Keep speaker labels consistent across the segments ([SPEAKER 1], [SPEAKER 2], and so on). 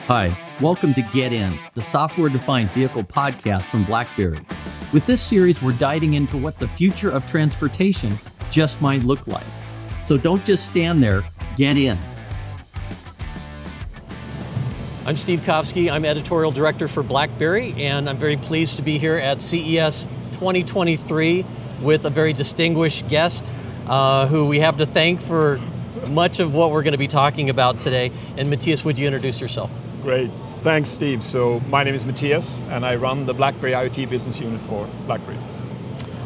[SPEAKER 1] Hi, welcome to Get In, the software-defined vehicle podcast from BlackBerry. With this series, we're diving into what the future of transportation just might look like. So don't just stand there, get in.
[SPEAKER 2] I'm Steve Kovsky, I'm editorial director for BlackBerry, and I'm very pleased to be here at CES 2023 with a very distinguished guest who we have to thank for much of what we're going to be talking about today. And Mattias, would you introduce yourself?
[SPEAKER 3] Great. Thanks, Steve. So my name is Mattias, and I run the BlackBerry IoT business unit for BlackBerry.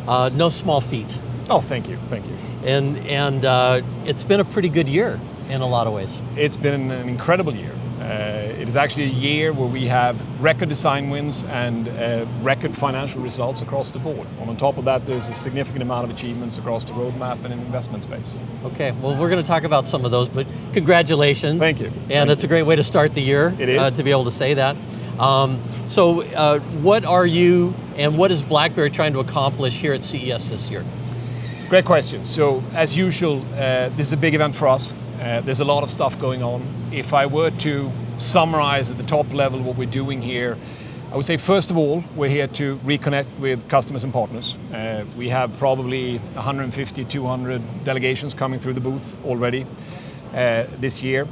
[SPEAKER 2] No small feat.
[SPEAKER 3] Oh, thank you. Thank you.
[SPEAKER 2] And it's been a pretty good year in a lot of ways.
[SPEAKER 3] It's been an incredible year. It is actually a year where we have record design wins and record financial results across the board. And on top of that, there's a significant amount of achievements across the roadmap and in investment space.
[SPEAKER 2] Okay, well, we're going to talk about some of those, but congratulations.
[SPEAKER 3] Thank you.
[SPEAKER 2] And it's a great way to start the year.
[SPEAKER 3] It is.
[SPEAKER 2] To be able to say that. So what are you and what is BlackBerry trying to accomplish here at CES this year?
[SPEAKER 3] Great question. So as usual, this is a big event for us. There's a lot of stuff going on. If I were to summarize at the top level what we're doing here, I would say first of all, we're here to reconnect with customers and partners. We have probably 150, 200 delegations coming through the booth already this year.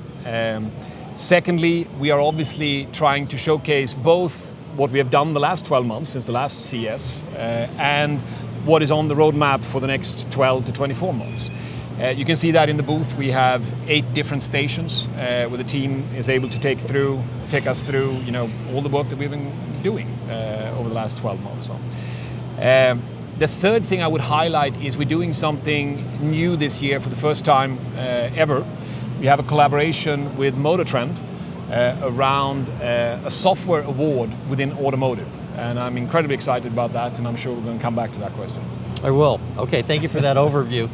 [SPEAKER 3] Secondly, we are obviously trying to showcase both what we have done the last 12 months since the last CES and what is on the roadmap for the next 12 to 24 months. You can see that in the booth. We have 8 different stations where the team is able to take us through, all the work that we've been doing over the last 12 months. The third thing I would highlight is we're doing something new this year for the first time ever. We have a collaboration with MotorTrend around a software award within automotive. And I'm incredibly excited about that, and I'm sure we're going to come back to that question.
[SPEAKER 2] I will. Okay, thank you for that overview.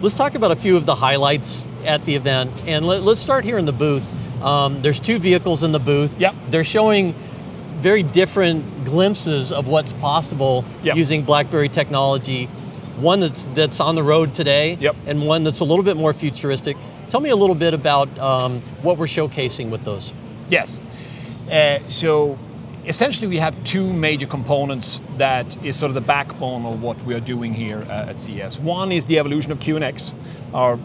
[SPEAKER 2] Let's talk about a few of the highlights at the event, and let's start here in the booth. There's 2 vehicles in the booth.
[SPEAKER 3] Yep.
[SPEAKER 2] They're showing very different glimpses of what's possible using BlackBerry technology. One that's on the road today, and one that's a little bit more futuristic. Tell me a little bit about what we're showcasing with those.
[SPEAKER 3] Yes. So essentially we have 2 major components that is sort of the backbone of what we are doing here at CES. One is the evolution of QNX, our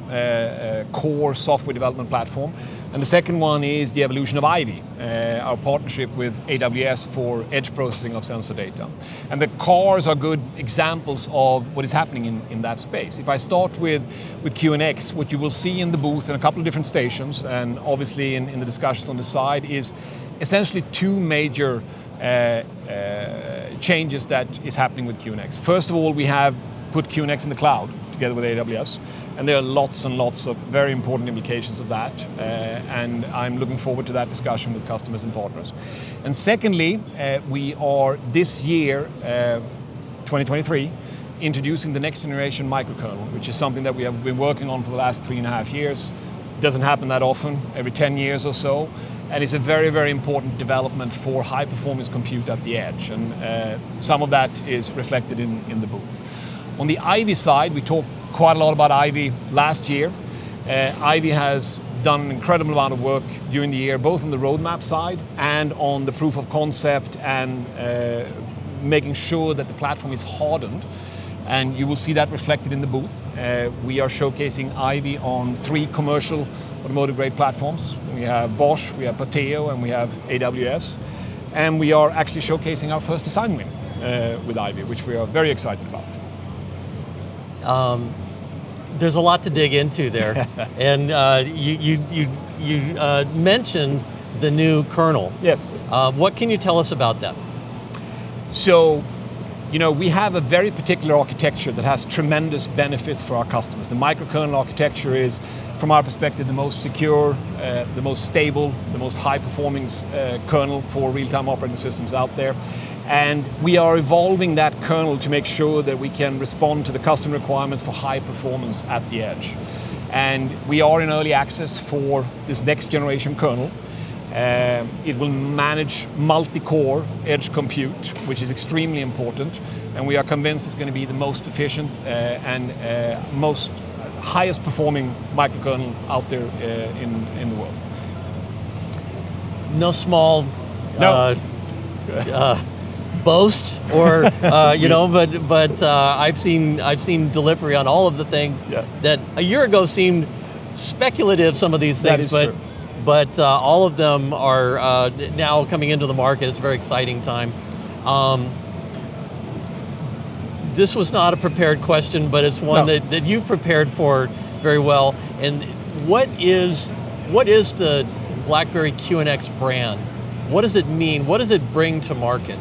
[SPEAKER 3] core software development platform. And the second one is the evolution of Ivy, our partnership with AWS for edge processing of sensor data. And the cars are good examples of what is happening in that space. If I start with QNX, what you will see in the booth in a couple of different stations, and obviously in the discussions on the side, is essentially 2 major changes that is happening with QNX. First of all, we have put QNX in the cloud together with AWS, and there are lots and lots of very important implications of that, and I'm looking forward to that discussion with customers and partners. And secondly, we are this year, 2023, introducing the next generation microkernel, which is something that we have been working on for the last 3.5 years. It doesn't happen that often, every 10 years or so. And it's a very, very important development for high-performance compute at the edge. And some of that is reflected in the booth. On the Ivy side, we talked quite a lot about Ivy last year. Ivy has done an incredible amount of work during the year, both on the roadmap side and on the proof of concept and making sure that the platform is hardened. And you will see that reflected in the booth. We are showcasing Ivy on 3 commercial automotive grade platforms. We have Bosch, we have Pateo, and we have AWS. And we are actually showcasing our first design win with Ivy, which we are very excited about.
[SPEAKER 2] There's a lot to dig into there. And you mentioned the new kernel.
[SPEAKER 3] Yes.
[SPEAKER 2] What can you tell us about that?
[SPEAKER 3] So, we have a very particular architecture that has tremendous benefits for our customers. The microkernel architecture is, from our perspective, the most secure, the most stable, the most high-performing kernel for real-time operating systems out there. And we are evolving that kernel to make sure that we can respond to the customer requirements for high performance at the edge. And we are in early access for this next generation kernel. It will manage multi-core edge compute, which is extremely important, and we are convinced it's going to be the most efficient and most highest performing microkernel out there in the world.
[SPEAKER 2] No small
[SPEAKER 3] No.
[SPEAKER 2] boast, or but I've seen delivery on all of the things that a year ago seemed speculative. Some of these things,
[SPEAKER 3] That is true.
[SPEAKER 2] but all of them are now coming into the market. It's a very exciting time. This was not a prepared question, but it's one that you've prepared for very well. And what is the BlackBerry QNX brand? What does it mean? What does it bring to market?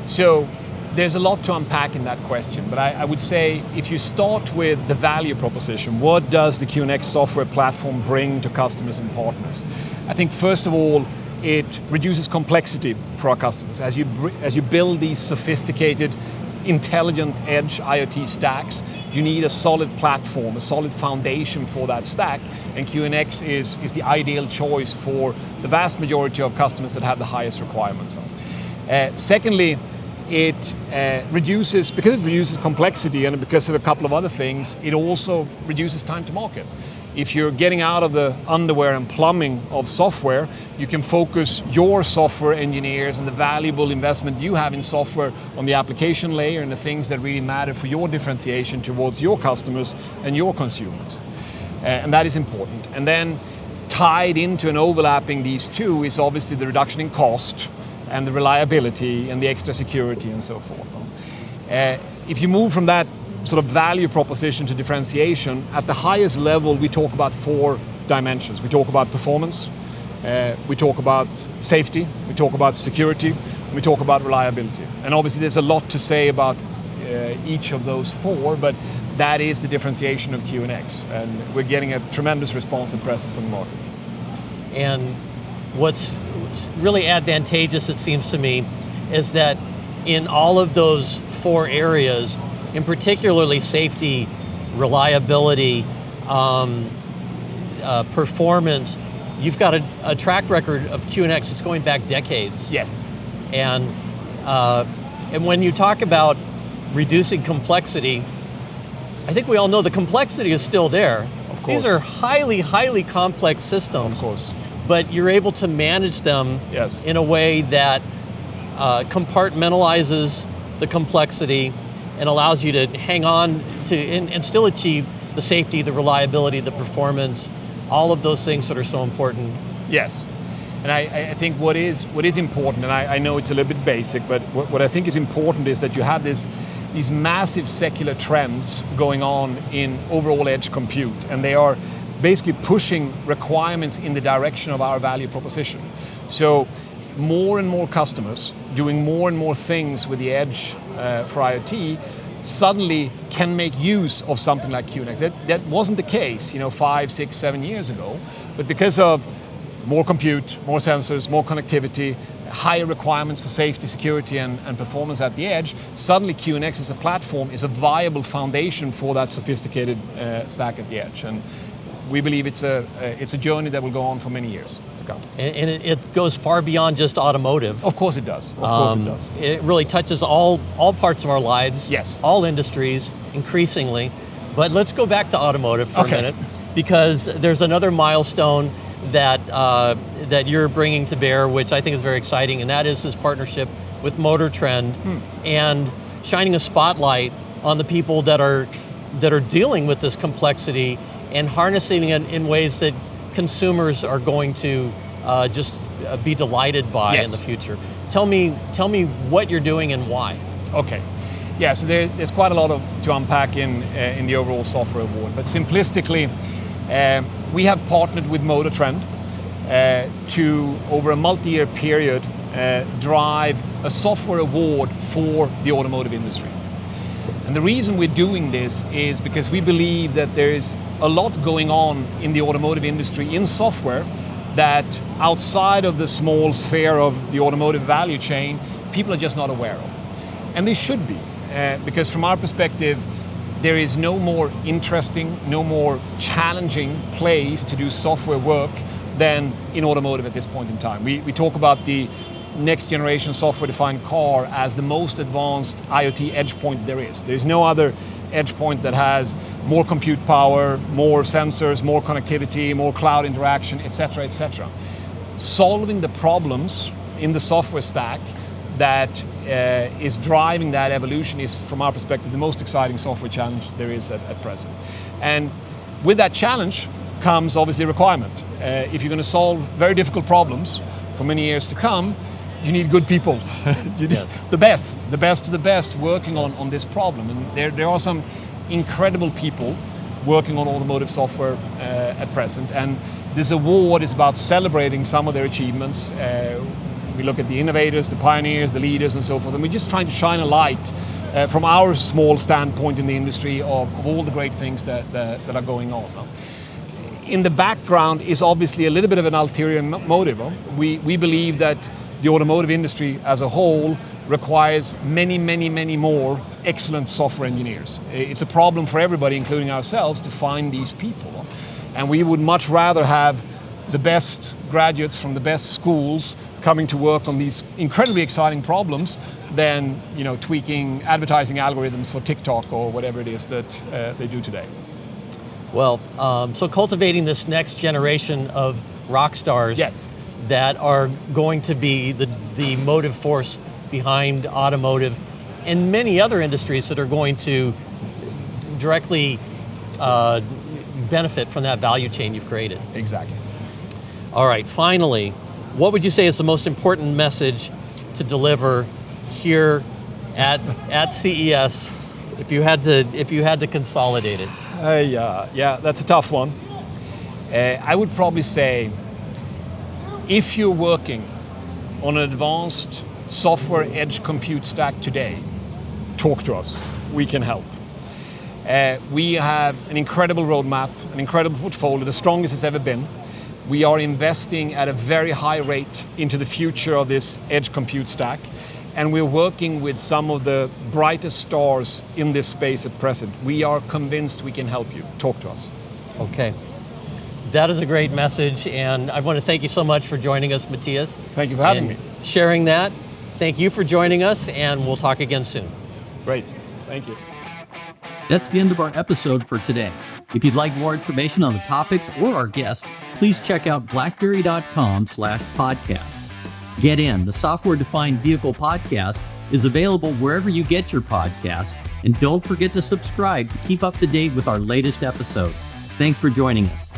[SPEAKER 3] So there's a lot to unpack in that question, but I would say if you start with the value proposition, what does the QNX software platform bring to customers and partners? I think first of all, it reduces complexity for our customers. As you build these sophisticated, intelligent edge IoT stacks, you need a solid platform, a solid foundation for that stack, and QNX is the ideal choice for the vast majority of customers that have the highest requirements. Secondly, it reduces complexity, and because of a couple of other things, it also reduces time to market. If you're getting out of the underwear and plumbing of software, you can focus your software engineers and the valuable investment you have in software on the application layer and the things that really matter for your differentiation towards your customers and your consumers. And that is important. And then tied into and overlapping these two is obviously the reduction in cost and the reliability and the extra security and so forth. If you move from that sort of value proposition to differentiation, at the highest level we talk about 4 dimensions. We talk about performance, we talk about safety, we talk about security, and we talk about reliability. And obviously there's a lot to say about each of those 4, but that is the differentiation of QNX, and we're getting a tremendous response at present from the market.
[SPEAKER 2] And what's really advantageous, it seems to me, is that in all of those 4 areas, in particularly safety, reliability, performance, you've got a track record of QNX that's going back decades.
[SPEAKER 3] Yes.
[SPEAKER 2] And when you talk about reducing complexity, I think we all know the complexity is still there.
[SPEAKER 3] Of course.
[SPEAKER 2] These are highly, highly complex systems.
[SPEAKER 3] Of course.
[SPEAKER 2] But you're able to manage them in a way that compartmentalizes the complexity and allows you to hang on to and still achieve the safety, the reliability, the performance, all of those things that are so important.
[SPEAKER 3] Yes. And I think what is important, and I know it's a little bit basic, but what I think is important is that you have these massive secular trends going on in overall edge compute, and they are basically pushing requirements in the direction of our value proposition. So more and more customers doing more and more things with the edge for IoT suddenly can make use of something like QNX. That wasn't the case, 5, 6, 7 years ago, but because of more compute, more sensors, more connectivity, higher requirements for safety, security, and performance at the edge, suddenly QNX as a platform is a viable foundation for that sophisticated stack at the edge. And we believe it's a journey that will go on for many years to come.
[SPEAKER 2] And it goes far beyond just automotive.
[SPEAKER 3] Of course it does. Of course it does.
[SPEAKER 2] It really touches all parts of our lives.
[SPEAKER 3] Yes.
[SPEAKER 2] All industries, increasingly. But let's go back to automotive for a minute, because there's another milestone that you're bringing to bear, which I think is very exciting, and that is this partnership with MotorTrend and shining a spotlight on the people that are dealing with this complexity and harnessing it in ways that consumers are going to just be delighted by in the future. Tell me what you're doing and why. Okay.
[SPEAKER 3] Yeah, so there's quite a lot to unpack in the overall software award, but simplistically, we have partnered with MotorTrend to, over a multi-year period, drive a software award for the automotive industry. And the reason we're doing this is because we believe that there is a lot going on in the automotive industry in software that outside of the small sphere of the automotive value chain, people are just not aware of. And they should be, because from our perspective, there is no more interesting, no more challenging place to do software work than in automotive at this point in time. We talk about the next generation software-defined car as the most advanced IoT edge point there is. There's no other edge point that has more compute power, more sensors, more connectivity, more cloud interaction, etc., etc. Solving the problems in the software stack that is driving that evolution is, from our perspective, the most exciting software challenge there is at present. And with that challenge comes obviously a requirement. If you're going to solve very difficult problems for many years to come, you need good people. You need the best of the best working on this problem. And there are some incredible people working on automotive software at present. And this award is about celebrating some of their achievements. We look at the innovators, the pioneers, the leaders, and so forth. And we're just trying to shine a light from our small standpoint in the industry of all the great things that are going on. In the background is obviously a little bit of an ulterior motive. We believe that the automotive industry as a whole requires many, many, many more excellent software engineers. It's a problem for everybody, including ourselves, to find these people. And we would much rather have the best graduates from the best schools coming to work on these incredibly exciting problems than tweaking advertising algorithms for TikTok or whatever it is that they do today.
[SPEAKER 2] Well, so cultivating this next generation of rock stars that are going to be the motive force behind automotive and many other industries that are going to directly benefit from that value chain you've created.
[SPEAKER 3] Exactly.
[SPEAKER 2] All right, finally, what would you say is the most important message to deliver here at CES if you had to consolidate it?
[SPEAKER 3] Yeah, that's a tough one. I would probably say, if you're working on an advanced software edge compute stack today, talk to us. We can help. We have an incredible roadmap, an incredible portfolio, the strongest it's ever been. We are investing at a very high rate into the future of this edge compute stack, and we're working with some of the brightest stars in this space at present. We are convinced we can help you. Talk to us.
[SPEAKER 2] Okay. That is a great message, and I want to thank you so much for joining us, Mattias.
[SPEAKER 3] Thank you for having me.
[SPEAKER 2] Sharing that. Thank you for joining us, and we'll talk again soon.
[SPEAKER 3] Great. Thank you.
[SPEAKER 1] That's the end of our episode for today. If you'd like more information on the topics or our guests, please check out blackberry.com/podcast. Get In, the software-defined vehicle podcast, is available wherever you get your podcasts, and don't forget to subscribe to keep up to date with our latest episodes. Thanks for joining us.